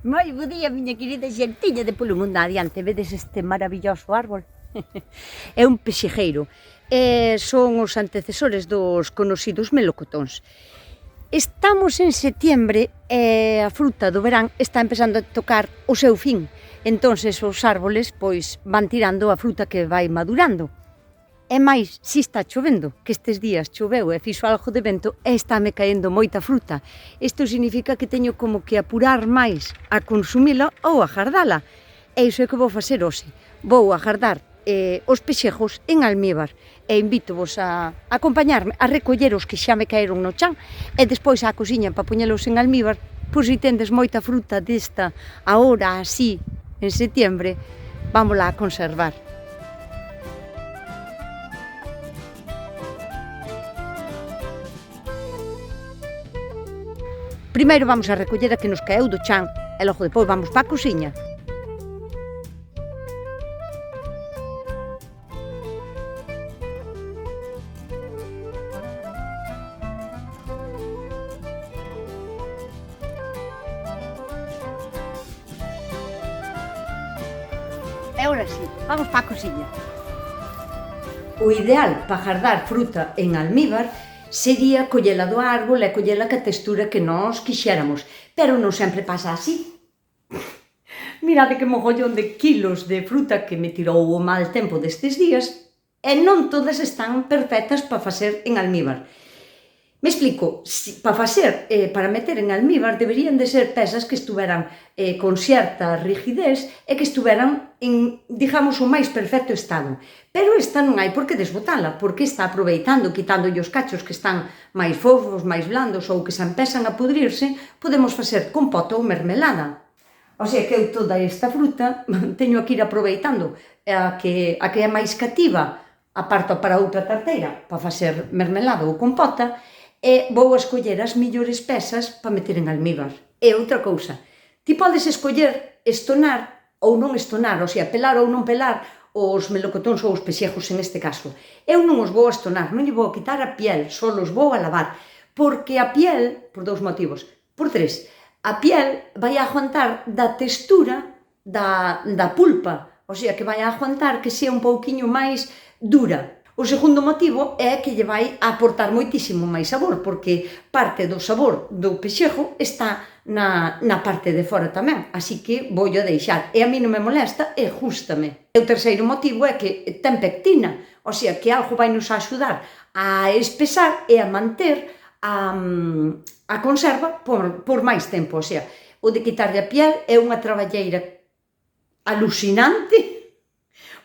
Moi bo día, miña querida xentiña de polo mundo adiante. Vedes este maravilloso árbol? É un pexejeiro. Son os antecesores dos conocidos melocotóns. Estamos en setiembre e a fruta do verán está empezando a tocar o seu fin. Entonces os árboles pois van tirando a fruta que vai madurando. E máis, si está chovendo, que estes días choveu e fixo algo de vento e estáme caendo moita fruta. Isto significa que teño como que apurar máis a consumila ou a gardala. E iso é que vou facer hoxe. Vou a gardar os pexejos en almíbar e invítovos a acompañarme a recoller os que xa me caeron no chan e despois á cociña para poñelos en almíbar, pois se tendes moita fruta desta ahora así, en setiembre, vámola a conservar. Primeiro vamos a recoller a que nos caeu do chan e logo depois vamos para a cociña. E agora sí, vamos para a cociña. O ideal para gardar fruta en almíbar sería collela do árbol e collela ca textura que nós quixéramos, pero non sempre pasa así. Mirade que mogollón de kilos de fruta que me tirou o mal tempo destes días e non todas están perfectas para facer en almíbar. Me explico, para meter en almíbar deberían de ser pezas que estuveran con xerta rigidez e que estuveran en, digamos, o máis perfecto estado. Pero esta non hai por que desbotala, porque está aproveitando, quitándolle os cachos que están máis fofos, máis blandos ou que se empezan a pudrirse, podemos facer compota ou mermelada. O sea que eu toda esta fruta teño que ir aproveitando a que é máis cativa, aparto para outra tarteira para facer mermelada ou compota, e vou a escoller as millores pezas para meter en almíbar. E outra cousa, ti podes escoller estonar ou non estonar, o sea, pelar ou non pelar os melocotóns ou os pexejos en este caso. Eu non os vou a estonar, non lle vou a quitar a piel, só os vou a lavar, porque a piel, por dous motivos, por tres, a piel vai a aguantar da textura da pulpa, o sea, que vai a aguantar que sea un pouquiño máis dura. O segundo motivo é que lle vai a aportar moitísimo máis sabor, porque parte do sabor do pexejo está na parte de fora tamén, así que vou a deixar. E a mí non me molesta e gústame. E o terceiro motivo é que ten pectina, o sea, que algo vai nos axudar a espesar e a manter a conserva por máis tempo. O sea, o de quitarlle a piel é unha traballeira alucinante,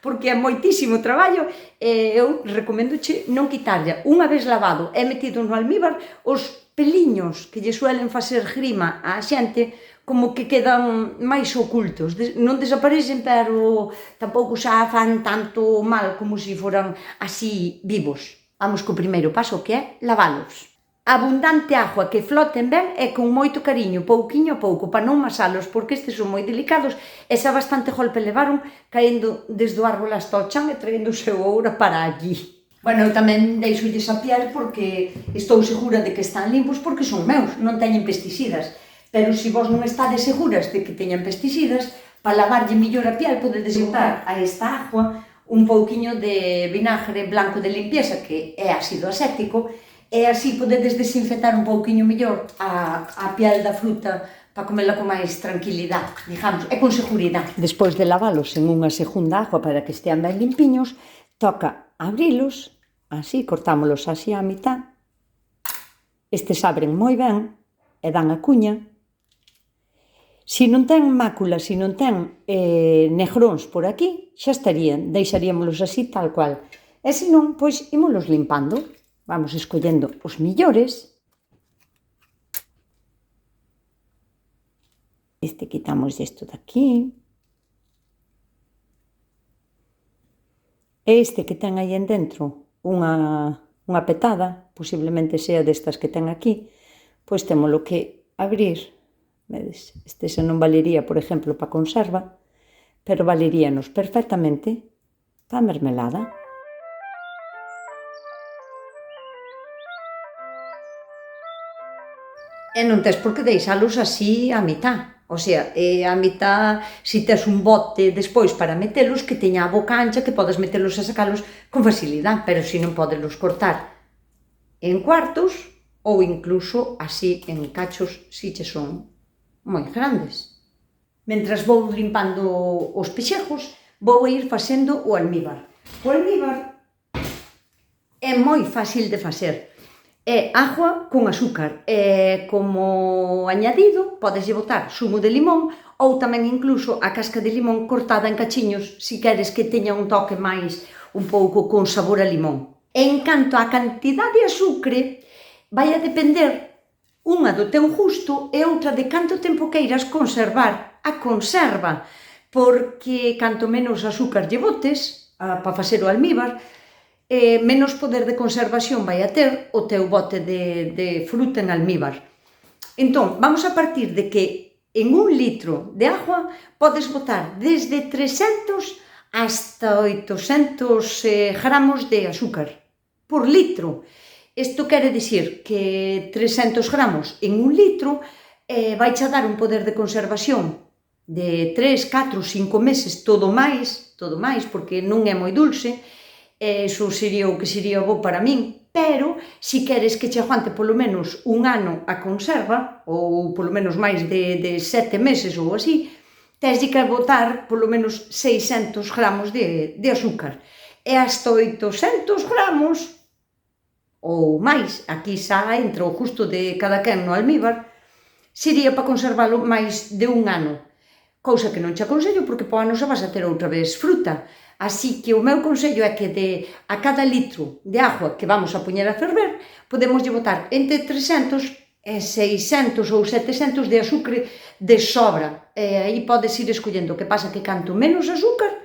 porque é moitísimo traballo e eu recomendoche non quitarlle unha vez lavado e metido no almíbar os peliños que lle suelen facer grima á xente como que quedan máis ocultos, non desaparecen, pero tampouco xa fan tanto mal como se foran así vivos. Vamos co primeiro paso, que é lavalos. Abundante agua, que floten ben e con moito cariño, pouquiño a pouco, para non masalos, porque estes son moi delicados e xa bastante golpe levaron caendo desde o árbol hasta o chan e traendo o seu ouro para allí. Bueno, eu tamén deixolles a piel porque estou segura de que están limpos porque son meus, non teñen pesticidas. Pero se vos non estades seguras de que teñen pesticidas, para lavarlle millor a piel podedes botar a esta agua un pouquiño de vinagre blanco de limpieza, que é ácido acético, e así podedes desinfectar un pouquiño mellor a piel da fruta para comela con máis tranquilidade, digamos, e con seguridade. Despois de lavalos en unha segunda agua para que estean ben limpiños, toca abrilos, así, cortámolos así á mitad. Estes abren moi ben e dan a cuña. Se non ten máculas, se non ten negróns por aquí, xa estarían, deixaríamolos así tal cual. E se non, pois ímolos limpando. Vamos escollendo os millores. Este quitamos isto daqui. E este que ten aí en dentro unha petada, posiblemente sea destas que ten aquí, pois témolo que abrir. Vedes, este xa non valería, por exemplo, para conserva, pero valeríanos perfectamente para mermelada. E non tes por que deixalos así á mitad. O sea, a mitad, si tes un bote despois para metelos, que teña a boca ancha, que podes metelos e sacalos con facilidade, pero si non podelos cortar en cuartos ou incluso así en cachos si che son moi grandes. Mentras vou limpando os pexejos, vou ir facendo o almíbar. O almíbar é moi fácil de facer. É agua con azúcar, e como añadido podeslle botar zumo de limón ou tamén incluso a casca de limón cortada en cachiños se queres que teña un toque máis un pouco con sabor a limón. En canto á cantidad de azucre, vai a depender unha do teu gusto e outra de canto tempo queiras conservar a conserva, porque canto menos azúcar lle botes para facer o almíbar, menos poder de conservación vai a ter o teu bote de fruta en almíbar. Entón, vamos a partir de que en 1 litro de agua podes botar desde 300 hasta 800 gramos de azúcar por litro. Isto quere dicir que 300 gramos en 1 litro vai che dar un poder de conservación de 3, 4, 5 meses, todo máis, porque non é moi dulce. Eso sería o que sería bo para min, pero se queres que che aguante polo menos 1 ano a conserva, ou polo menos máis de 7 meses ou así, tens de que botar polo menos 600 gramos de azúcar. E hasta 800 gramos, ou máis, aquí xa entra o gusto de cada quen no almíbar, sería para conservalo máis de 1 ano. Cousa que non che aconsello porque po ano xa vas a ter outra vez fruta. Así que o meu consello é que a cada litro de agua que vamos a poñer a ferver, podemos botar entre 300 e 600 ou 700 de azúcar de sobra. Aí podes ir escollendo. O que pasa que canto menos azúcar,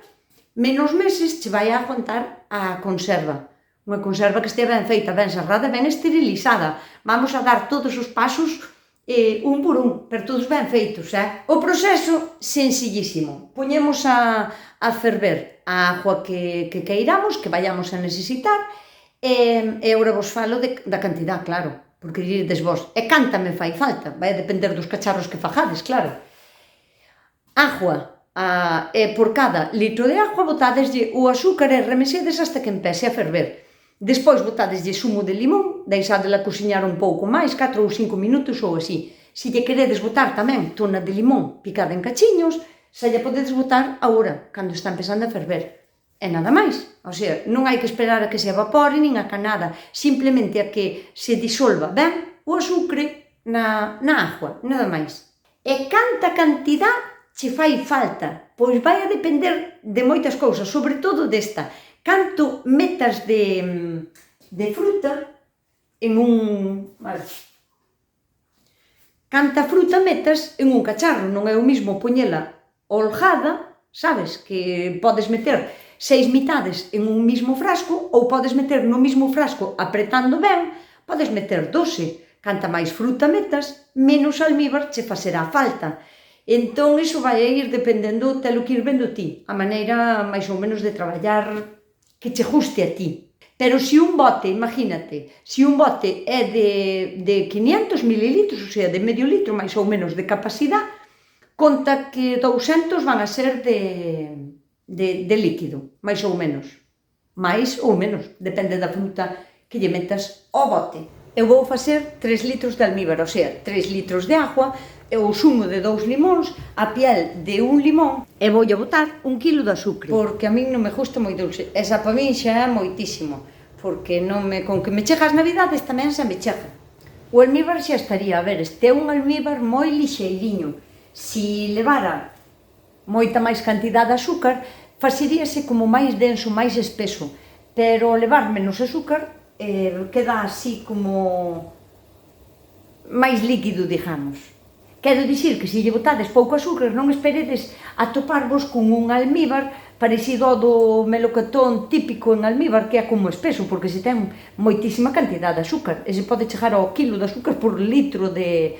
menos meses che vai a aguantar a conserva. Unha conserva que estea ben feita, ben serrada, ben esterilizada. Vamos a dar todos os pasos un por un, pero todos ben feitos, O proceso, sencillísimo. Poñemos a ferver a agua que queiramos, que vayamos a necesitar, e agora vos falo da cantidad, claro, porque diredes vos, e canta me fai falta, vai a depender dos cacharros que fajades, claro. Agua, por cada litro de agua botadeslle o azúcar e remesedes hasta que empece a ferver. Despois botadeslle zumo de limón, deixadela cociñar un pouco máis, 4 ou 5 minutos ou así. Se lle queredes botar tamén tona de limón picada en cachiños, xa lle podedes botar agora, cando está empezando a ferver. E nada máis. O sea, non hai que esperar a que se evapore nin a que nada, simplemente a que se disolva ben o azucre na agua, nada máis. E canta cantidad che fai falta? Pois vai a depender de moitas cousas, sobre todo desta. Canto metas de fruta en canta fruta metas en un cacharro, non é o mismo poñela holgada, sabes, que podes meter 6 mitades en un mismo frasco, ou podes meter no mismo frasco apretando ben, podes meter 12. Canta máis fruta metas, menos almíbar che facerá falta. Entón, iso vai a ir dependendo, telo que ir vendo ti, a maneira máis ou menos de traballar que che guste a ti. Pero se un bote, imagínate, se un bote é de 500 mililitros, o sea, de medio litro máis ou menos de capacidade, conta que 200 van a ser de líquido, máis ou menos. Mais ou menos, depende da fruta que lle metas ao bote. Eu vou facer 3 litros de almíbar, o sea, 3 litros de agua, o zumo de 2 limóns, a piel de 1 limón, e voulle botar 1 kilo de azúcar, porque a min non me gusta moi dulce. Esa para min xa é moitísimo, porque con que me chega as navidades tamén xa me chega. O almíbar xa estaría, a ver, este é un almíbar moi lixeiriño. Si levara moita máis cantidad de azúcar, faceríase como máis denso, máis espeso, pero levar menos azúcar queda así como máis líquido, digamos. Quero dicir que se lle botades pouco azúcar, non esperedes a toparvos con un almíbar parecido ao do melocotón típico en almíbar, que é como espeso, porque se ten moitísima cantidad de azúcar, e se pode chegar ao kilo de azúcar por litro de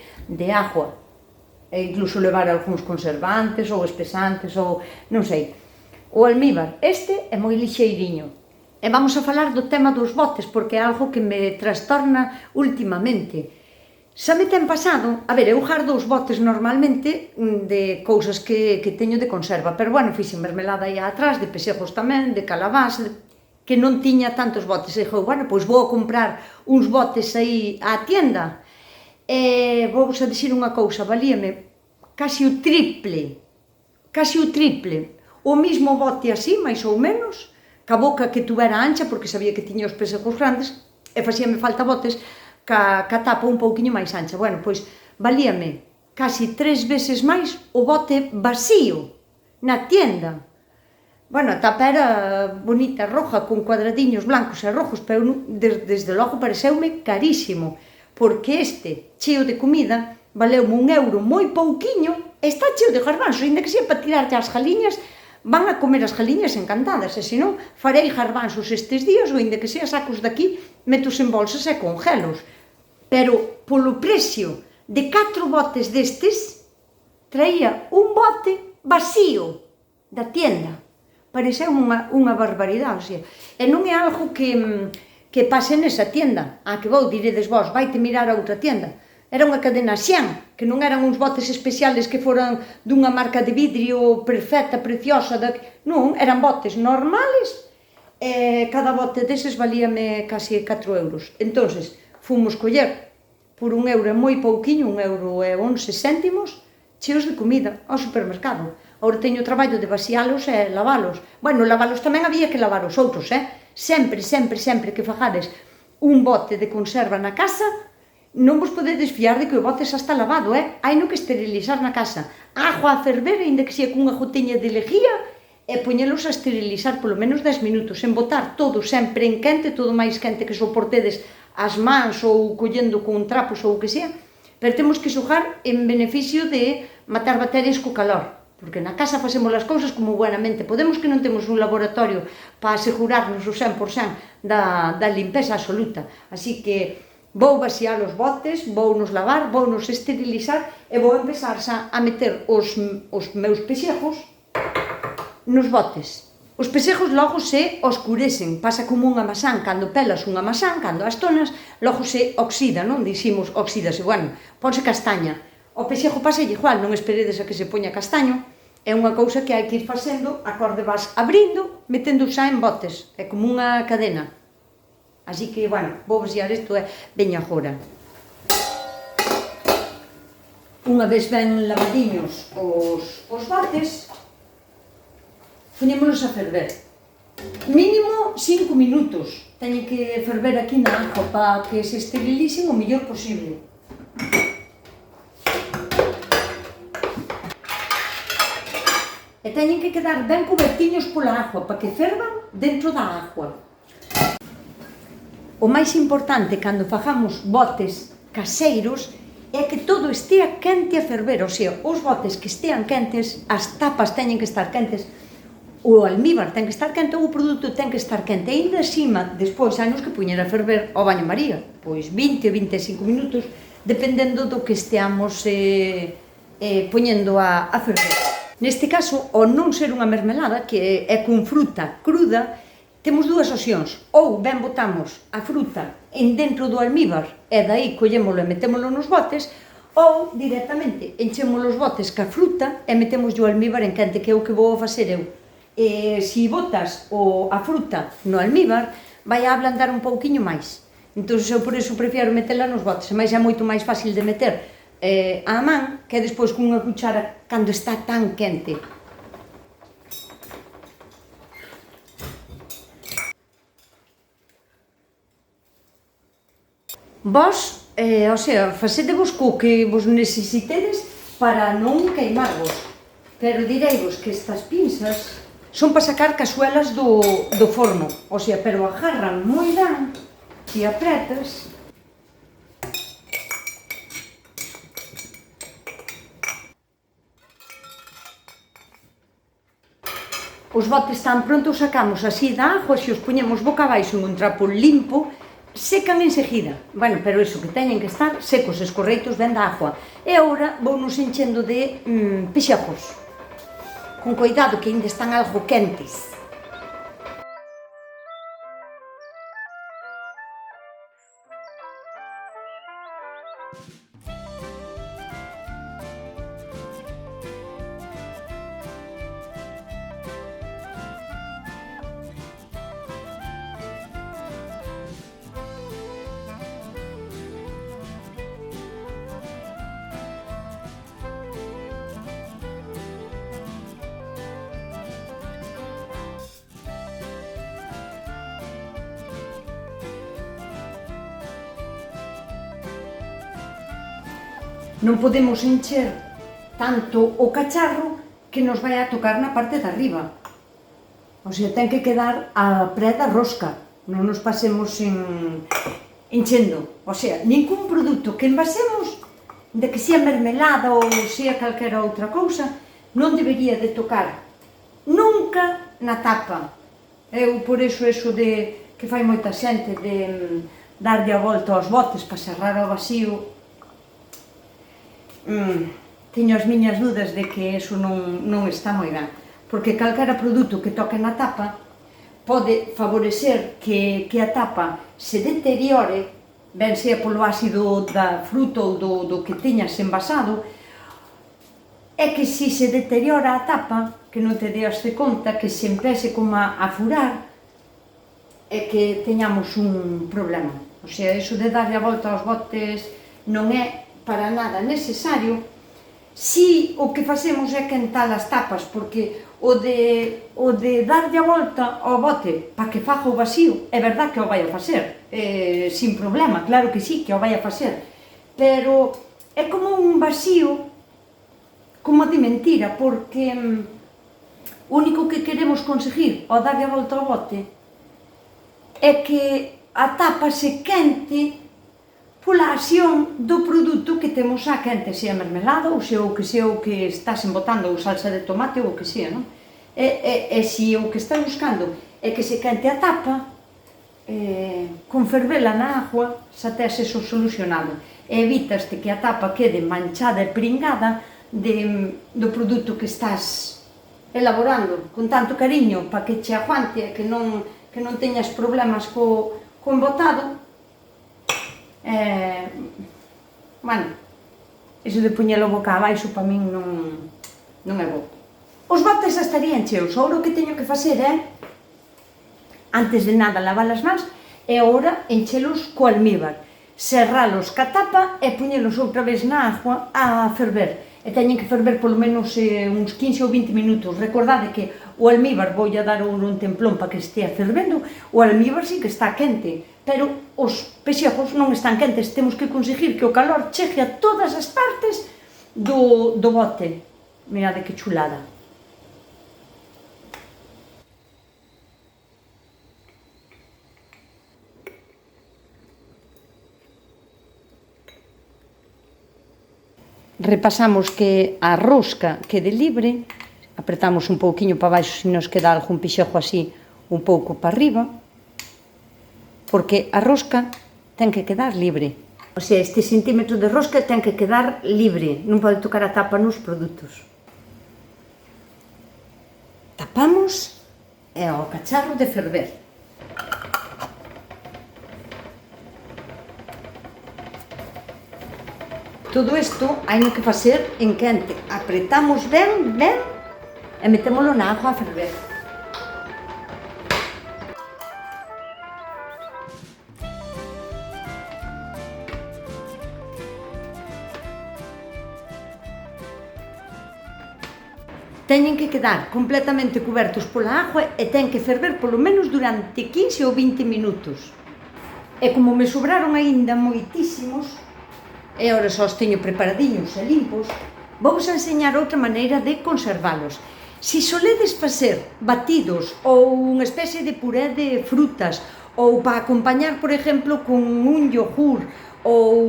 agua, e incluso levar algúns conservantes ou espesantes ou non sei. O almíbar, este é moi lixeiriño. E vamos a falar do tema dos botes, porque é algo que me trastorna últimamente. Xa me ten pasado, a ver, eu gardo os botes normalmente de cousas que teño de conserva, pero bueno, fixen mermelada aí atrás, de pexejos tamén, de calabás, que non tiña tantos botes, e dixo, bueno, pois vou a comprar uns botes aí á tienda, e vou a dicir unha cousa, valíame casi o triple, o mismo bote así, máis ou menos, ca boca que tuvera ancha, porque sabía que tiña os pexejos grandes, e facíame falta botes, ca tapa un pouquiño máis ancha. Bueno, pois valíame casi 3 veces máis o bote vacío na tienda. Bueno, a tapa era bonita, roja, con cuadradiños blancos e rojos, pero desde logo pareceume carísimo, porque este, cheo de comida, valeume €1 moi pouquiño, e está cheo de garbanzos, ainda que sea para tirarlle as galiñas, van a comer as galiñas encantadas, e senón farei garbanzos estes días, ou ainda que sea sacos daqui, metos en bolsas e congelos. Pero polo precio de 4 botes destes, traía un bote vacío da tienda. Pareceu unha barbaridade, o sea, e non é algo que pase nesa tienda. Que vou, diredes vos, vaite mirar a outra tienda. Era unha cadena Xian, que non eran uns botes especiales que foran dunha marca de vidrio perfecta, preciosa, non, eran botes normales, e cada bote deses valíame casi €4. Entonces, fomos coller por €1 moi pouquiño, €1,11, cheos de comida ao supermercado. Agora teño o traballo de vacialos e lavalos. Bueno, lavalos tamén había que lavar os outros, Sempre que fagades un bote de conserva na casa, non vos podedes fiar de que o bote xa está lavado, Hai no que esterilizar na casa. Agua a ferver, ainda que sea cunha goteña de lejía, e poñelos a esterilizar polo menos 10 minutos, en botar todo sempre en quente, todo máis quente que soportedes as mans ou collendo con trapos ou o que sea, pero temos que xogar en beneficio de matar bacterias co calor, porque na casa facemos as cousas como buenamente podemos, que non temos un laboratorio para asegurarnos o 100% da limpeza absoluta. Así que vou vaciar os botes, vou nos lavar, vou nos esterilizar e vou empezar xa a meter os meus pexejos nos botes. Os pexejos logo se oscurecen, pasa como unha masán, cando pelas unha masán, cando as tonas, logo se oxida, non? Diximos, oxídase, bueno, ponse castaña. O pexejo pasa igual, non esperedes a que se poña castaño, é unha cousa que hai que ir facendo, acorde vas abrindo, metendo xa en botes, é como unha cadena. Así que, bueno, vou vaciar isto e veña agora. Unha vez ben lavadiños os botes, poñémonos a ferver. Mínimo 5 minutos. Teñen que ferver aquí na agua para que se esterilicen o mellor posible. E teñen que quedar ben cubertiños pola agua para que fervan dentro da agua. O máis importante cando fagamos botes caseiros é que todo estea quente a ferver, o sea, os botes que estean quentes, as tapas teñen que estar quentes, o almíbar ten que estar quente, ou o produto ten que estar quente, e ainda acima, despois, hai nos que poñer a ferver ao baño María, pois 20 ou 25 minutos, dependendo do que esteamos poñendo a ferver. Neste caso, ao non ser unha mermelada, que é con fruta cruda, temos dúas opcións, ou ben botamos a fruta en dentro do almíbar, e dai collémolo e metémolo nos botes, ou directamente enchemos os botes ca fruta e metemos o almíbar en quente, que é o que vou facer eu. Se botas a fruta no almíbar, vai a ablandar un pouquiño máis. Entón, eu por iso prefiero metela nos botes, mas é moito máis fácil de meter á man, que despois con unha cuchara cando está tan quente. Vos, o sea, facedevos co que vos necesitedes para non queimarvos, pero direivos que estas pinzas son para sacar cazuelas do forno, o sea, pero agarran moi ben, se apretas. Os botes están prontos, sacamos así da agua, se os poñemos boca abaixo en un trapo limpo, secan enseguida. Bueno, pero iso, que teñen que estar secos, escorreitos ben da agua. E agora vounos enchendo de pexejos. Con cuidado, que ainda están algo quentes. Non podemos encher tanto o cacharro que nos vai a tocar na parte de arriba. O sea, ten que quedar a pré da rosca, non nos pasemos enchendo. O sea, ningún produto que envasemos, de que sea mermelada ou sea calquera outra cousa, non debería de tocar nunca na tapa. Eu, por iso, de que fai moita xente de darlle a volta aos botes para cerrar o vacío, teño as miñas dudas de que eso non está moi ben, porque calquera produto que toque na tapa pode favorecer que a tapa se deteriore, ben sea polo ácido da fruta ou do que teñas envasado, é que se deteriora a tapa, que non te deaste conta, que se empece como a furar, é que teñamos un problema. O sea, iso de darlle a volta aos botes non é para nada necesario. Si o que facemos é quentar as tapas, porque o de darlle a volta ao bote para que faga o vacío, é verdad que o vai a facer, sin problema, claro que sí, que o vai a facer, pero é como un vacío, como de mentira, porque o único que queremos conseguir ao darlle a volta ao bote é que a tapa se quente pola acción do produto que temos á quente, sea mermelada ou sea o que estás embotando, ou salsa de tomate ou o que sea, non? E se o que estás buscando é que se quente a tapa, con fervela na agua xa tes eso solucionado, e evitaste que a tapa quede manchada e pringada do produto que estás elaborando con tanto cariño para que che aguante e que non teñas problemas co embotado. Bueno, iso de poñelo boca abaixo para min non é bo. Os botes xa estarían cheos, agora o que teño que facer é, antes de nada, lavar as mans e agora enchelos co almíbar, serralos ca tapa e poñelos outra vez na agua a ferver. E teñen que ferver polo menos uns 15 ou 20 minutos. Recordade que o almíbar, vou a dar un templón para que estea fervendo, o almíbar sí que está quente, pero os pexegos non están quentes, temos que conseguir que o calor chegue a todas as partes do bote. Mirade que chulada. Repasamos que a rosca quede libre, apretamos un pouquiño para baixo se nos queda algún pixejo así un pouco para arriba, porque a rosca ten que quedar libre. O sea, este centímetro de rosca ten que quedar libre, non pode tocar a tapa nos produtos. Tapamos e ao cacharro de ferver. Todo isto hai que facer en quente. Apretamos ben e metémolo na agua a ferver. Teñen que quedar completamente cubertos pola agua e ten que ferver polo menos durante 15 ou 20 minutos. E como me sobraron aínda moitísimos, e agora só os teño preparadiños e limpos, vou vos enseñar outra maneira de conservalos. Si soledes facer batidos ou unha especie de puré de frutas, ou para acompañar, por exemplo, con un yogur, ou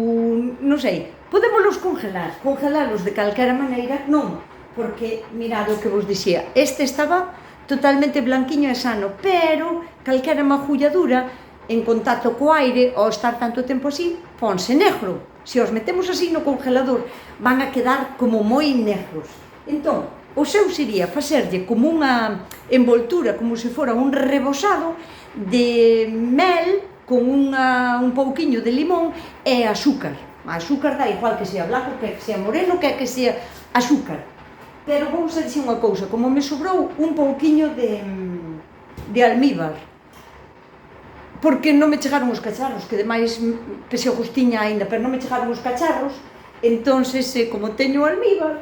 non sei, podémolos congelar. Congelalos de calquera maneira, non, porque mirad o que vos dixía, este estaba totalmente blanquiño e sano, pero calquera magulladura en contacto co aire, ao estar tanto tempo así, ponse negro. Se os metemos así no congelador, van a quedar como moi negros. Entón, o seu sería facerlle como unha envoltura, como se fora un rebozado de mel con un pouquiño de limón e azúcar. A azúcar dá igual que sea blanco, que sea moreno, que sea azúcar. Pero vou a dicir unha cousa, como me sobrou un pouquiño de almíbar, porque non me chegaron os cacharros, que demais pexegos tiña aínda, pero non me chegaron os cacharros, entonces, como teño almíbar,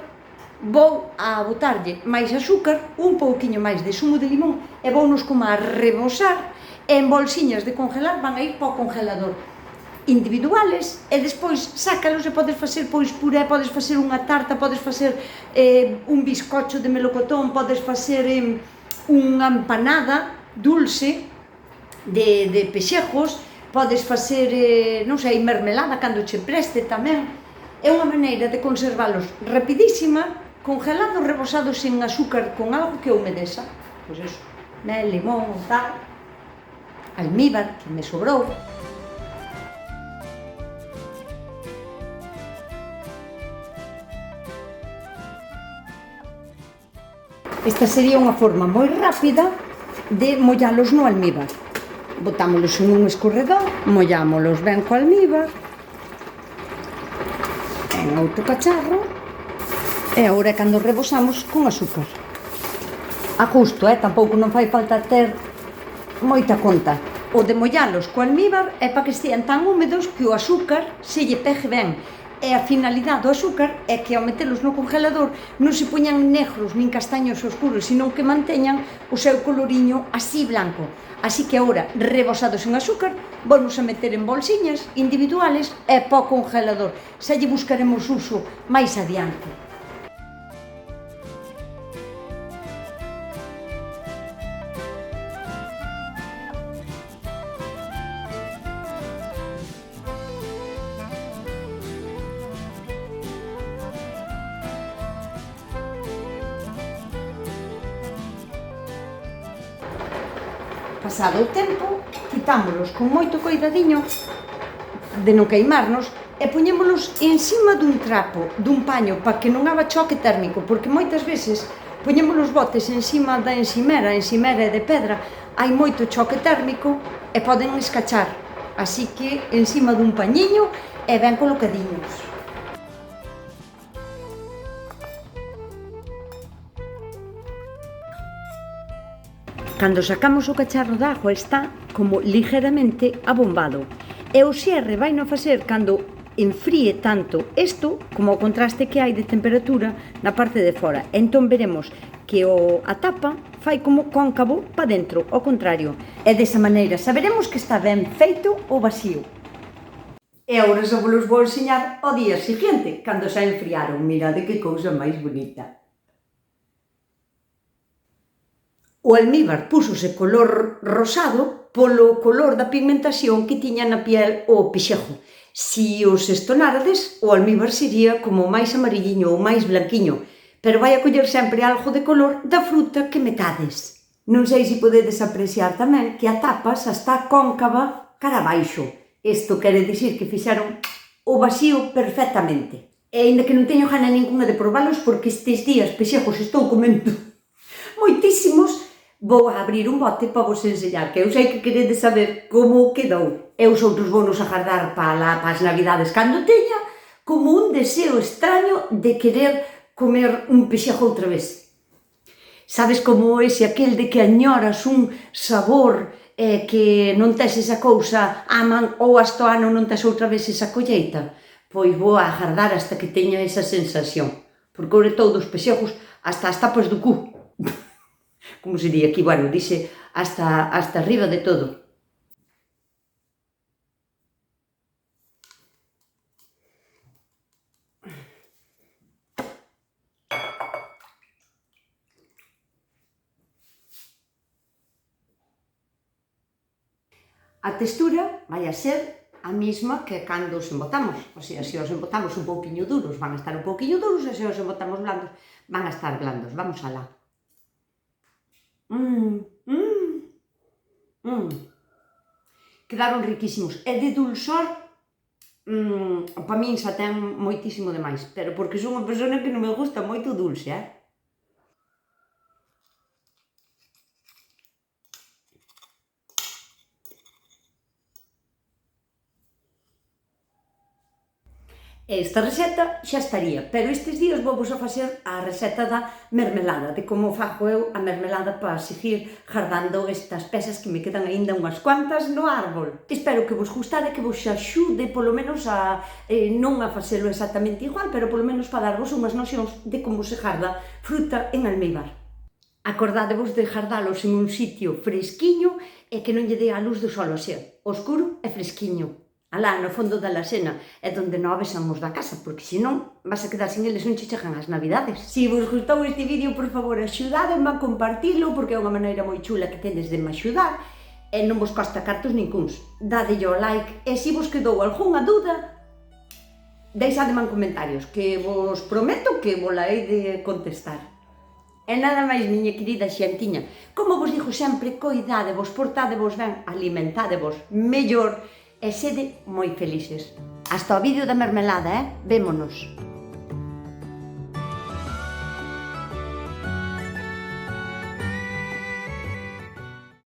vou a botarlle máis azúcar, un pouquiño máis de zumo de limón, e vounos como a rebozar, e en bolsiñas de congelar van a ir para o congelador. individuales e despois sácalos e podes facer pois puré, podes facer unha tarta, podes facer un bizcocho de melocotón, podes facer unha empanada dulce de pexejos, podes facer, non sei, mermelada cando che preste tamén. É unha maneira de conservalos rapidísima, congelados, rebosados en azúcar con algo que humedeza, pois eso, mel, limón, tal, almíbar, que me sobrou. Esta sería unha forma moi rápida de mollalos no almíbar. Botámolos en un escorredor, mollámolos ben co almíbar, en outro cacharro, e agora é cando rebosamos con azúcar. A gusto, tampouco non fai falta ter moita conta. O de mollalos co almíbar é para que estean tan húmedos que o azúcar se lle pegue ben. E a finalidade do azúcar é que ao metelos no congelador non se poñan negros nin castaños oscuros, sino que manteñan o seu coloriño así blanco. Así que agora, rebosados en azúcar, vamos a meter en bolsiñas individuales e para o congelador. Xa lle buscaremos uso máis adiante. Pasado o tempo, quitámolos con moito coidadiño de non queimarnos e poñémolos encima dun trapo, dun paño, para que non haga choque térmico, porque moitas veces poñemos os botes encima da encimera é de pedra, hai moito choque térmico e poden escachar, así que encima dun pañiño e ben colocadiños. Cando sacamos o cacharro de agua está como ligeramente abombado e o xerre vai non facer cando enfríe tanto isto como o contraste que hai de temperatura na parte de fora. Entón veremos que a tapa fai como cóncavo para dentro, ao contrario. E desa maneira saberemos que está ben feito o vacío. E agora só vos vou enseñar ao día seguinte, cando xa enfriaron. Mirade que cousa máis bonita. O almíbar púxose color rosado polo color da pigmentación que tiña na piel o pexejo. Si os estonarades, o almíbar sería como máis amarilliño ou máis blanquiño, pero vai a coller sempre algo de color da fruta que metades. Non sei se podedes apreciar tamén que a tapa xa está cóncava cara abaixo. Isto quere dicir que fixeron o vacío perfectamente. E aínda que non teño gana ninguna de probalos porque estes días pexejos estou comendo moitísimos, vou a abrir un bote para vos enseñar, que eu sei que queredes saber como quedou. E os outros vounos agardar para as navidades cando teña, como un deseo extraño de querer comer un pexejo outra vez. Sabes como ese aquel de que añoras un sabor que non tes esa cousa aman ou hasta o ano non tes outra vez esa colleita? Pois vou a agardar hasta que teña esa sensación, porque sobre todo os pexejos hasta as tapas do cu. Como se di aquí, bueno, dixe hasta arriba de todo. A textura vai a ser a mesma que cando os embotamos. O sea, se os embotamos un pouquiño duros, van a estar un pouquiño duros, e se os embotamos blandos, van a estar blandos. Vamos alá. Quedaron riquísimos. E de dulzor, para min xa ten moitísimo de máis, pero porque son unha persona que non me gusta moito o dulce, Esta receta xa estaría, pero estes días vou-vos a facer a receta da mermelada, de como fago eu a mermelada para seguir gardando estas pezas que me quedan aínda unhas cuantas no árbol. Espero que vos gustare, que vos axude polo menos a non a facelo exactamente igual, pero polo menos para darvos unhas nocións de como se garda fruta en almíbar. Acordádevos de gardalos en un sitio fresquiño e que non lle dé a luz do sol, o sea, oscuro e fresquiño. alá no fondo da lasena é donde non avesamos da casa, porque senón vas a quedar sin eles, non che chegan as navidades. Se vos gustou este vídeo, por favor, axudademe a compartilo, porque é unha maneira moi chula que tedes de me axudar, e non vos costa cartos nincúns. Dadelle ao like, e se vos quedou algunha dúda, deixademe en comentarios, que vos prometo que vos la hei de contestar. E nada máis, miña querida xentiña, como vos digo sempre, coidadevos, portadevos ben, alimentadevos mellor, e sede moi felices. Hasta o vídeo da mermelada, vémonos!